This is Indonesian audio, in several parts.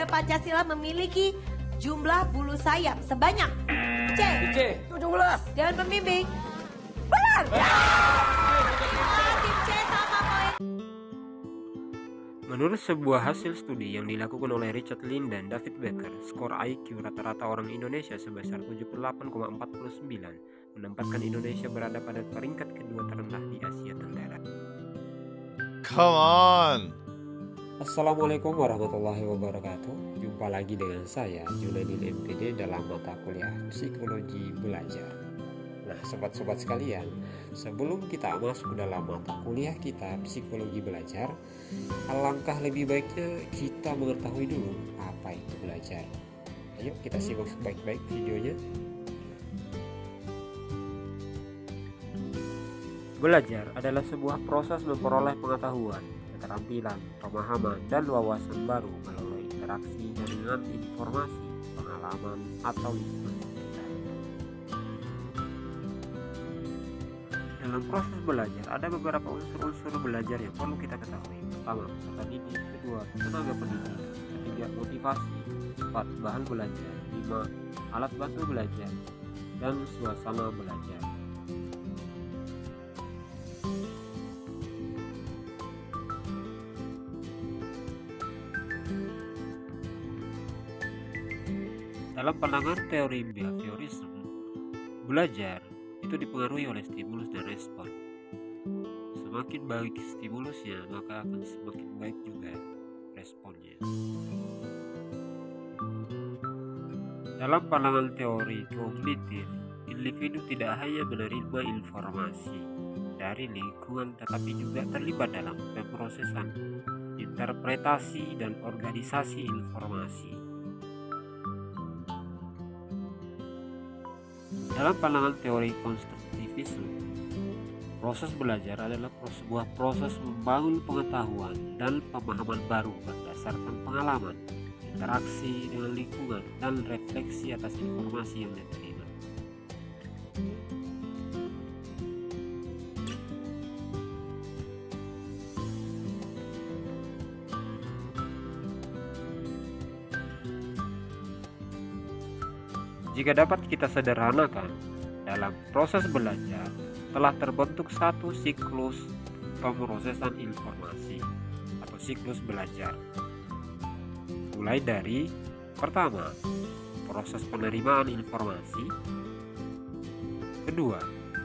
Negara Pancasila memiliki jumlah bulu sayap sebanyak C. 17. Dewan pembimbing. Benar. Tim C sama poin. Menurut sebuah hasil studi yang dilakukan oleh Richard Lin dan David Becker, skor IQ rata-rata orang Indonesia sebesar 78,49 menempatkan Indonesia berada pada peringkat kedua terendah di Asia Tenggara. Come on. Assalamualaikum warahmatullahi wabarakatuh. Jumpa lagi dengan saya Junaidin MPD dalam mata kuliah Psikologi Belajar. Nah, sobat-sobat sekalian, sebelum kita masuk ke dalam mata kuliah kita Psikologi Belajar, alangkah lebih baiknya kita mengetahui dulu apa itu belajar. Ayo kita simak baik-baik videonya. Belajar adalah sebuah proses memperoleh pengetahuan, keterampilan, pemahaman, dan wawasan baru melalui interaksi dengan informasi, pengalaman, atau lingkungan sekitar. Dalam proses belajar, ada beberapa unsur-unsur belajar yang perlu kita ketahui. Pertama, peserta didik. Kedua, tenaga pendidik. Ketiga, motivasi. Empat, bahan belajar. Lima, alat bantu belajar. Dan suasana belajar. Dalam pandangan teori behaviorism, belajar itu dipengaruhi oleh stimulus dan respon. Semakin baik stimulusnya, maka akan semakin baik juga responnya. Dalam pandangan teori kognitif, individu tidak hanya menerima informasi dari lingkungan tetapi juga terlibat dalam pemrosesan, interpretasi, dan organisasi informasi. Dalam pandangan teori konstruktivisme, proses belajar adalah sebuah proses membangun pengetahuan dan pemahaman baru berdasarkan pengalaman, interaksi dengan lingkungan, dan refleksi atas informasi yang diterima. Jika dapat kita sederhanakan, dalam proses belajar telah terbentuk satu siklus pemrosesan informasi atau siklus belajar. Mulai dari pertama, proses penerimaan informasi. Kedua,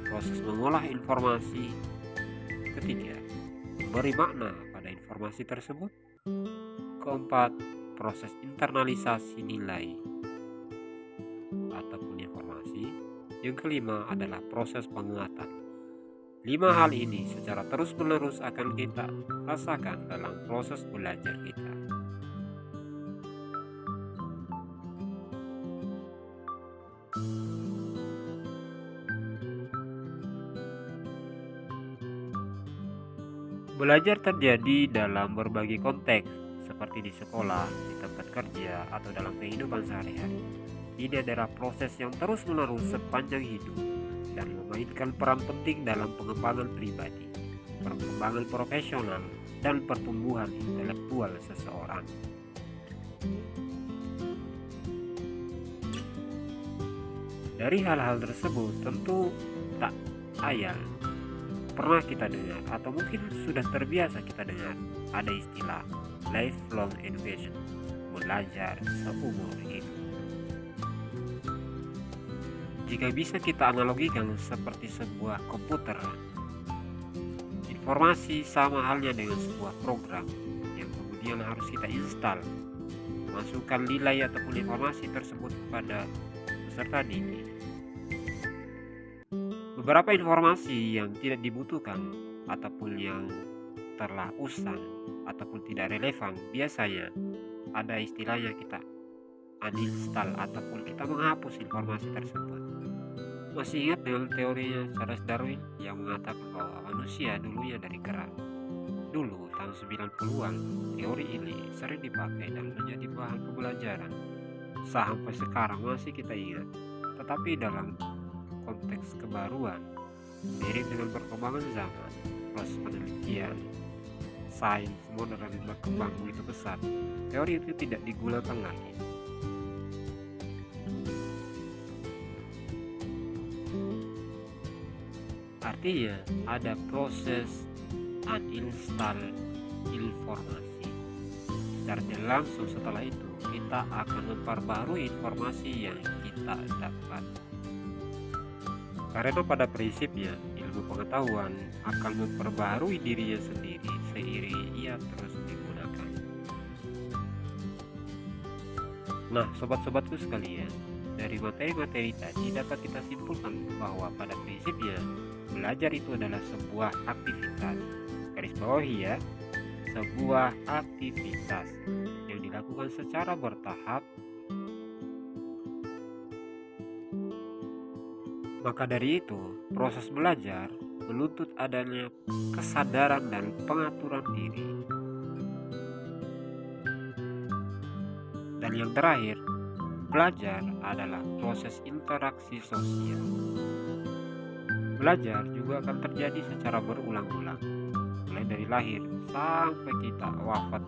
proses mengolah informasi. Ketiga, memberi makna pada informasi tersebut. Keempat, proses internalisasi nilai ataupun informasi. Yang kelima adalah proses penguatan. 5 hal ini secara terus-menerus akan kita rasakan dalam proses belajar kita. Belajar terjadi dalam berbagai konteks, seperti di sekolah, di tempat kerja, atau dalam kehidupan sehari-hari. Ini adalah proses yang terus-menerus sepanjang hidup dan memainkan peran penting dalam pengembangan pribadi, perkembangan profesional, dan pertumbuhan intelektual seseorang. Dari hal-hal tersebut tentu tak ayal pernah kita dengar atau mungkin sudah terbiasa kita dengar ada istilah lifelong education, belajar seumur hidup. Jika bisa kita analogikan seperti sebuah komputer, informasi sama halnya dengan sebuah program yang kemudian harus kita install, masukkan nilai ataupun informasi tersebut kepada peserta didik. Beberapa informasi yang tidak dibutuhkan ataupun yang telah usang ataupun tidak relevan, biasanya ada istilahnya kita uninstall ataupun kita menghapus informasi tersebut. Masih ingat dengan teorinya Charles Darwin yang mengatakan bahwa manusia dulunya dari kera? Dulu tahun 90-an, teori ini sering dipakai dan menjadi bahan pembelajaran. Sampai sekarang masih kita ingat. Tetapi dalam konteks kebaruan, seiring dengan perkembangan zaman, proses penelitian, sains modern berkembang begitu pesat, teori itu tidak digunakan lagi. Artinya ada proses uninstall informasi. Secara tidak langsung setelah itu kita akan memperbarui informasi yang kita dapat. Karena pada prinsipnya ilmu pengetahuan akan memperbarui dirinya sendiri seiring ia terus digunakan. Nah, sobat-sobatku sekalian, dari materi-materi tadi dapat kita simpulkan bahwa pada prinsipnya belajar itu adalah sebuah aktivitas. Garis bawahi ya, sebuah aktivitas yang dilakukan secara bertahap. Maka dari itu, proses belajar menuntut adanya kesadaran dan pengaturan diri. Dan yang terakhir, belajar adalah proses interaksi sosial. Belajar juga akan terjadi secara berulang-ulang, mulai dari lahir sampai kita wafat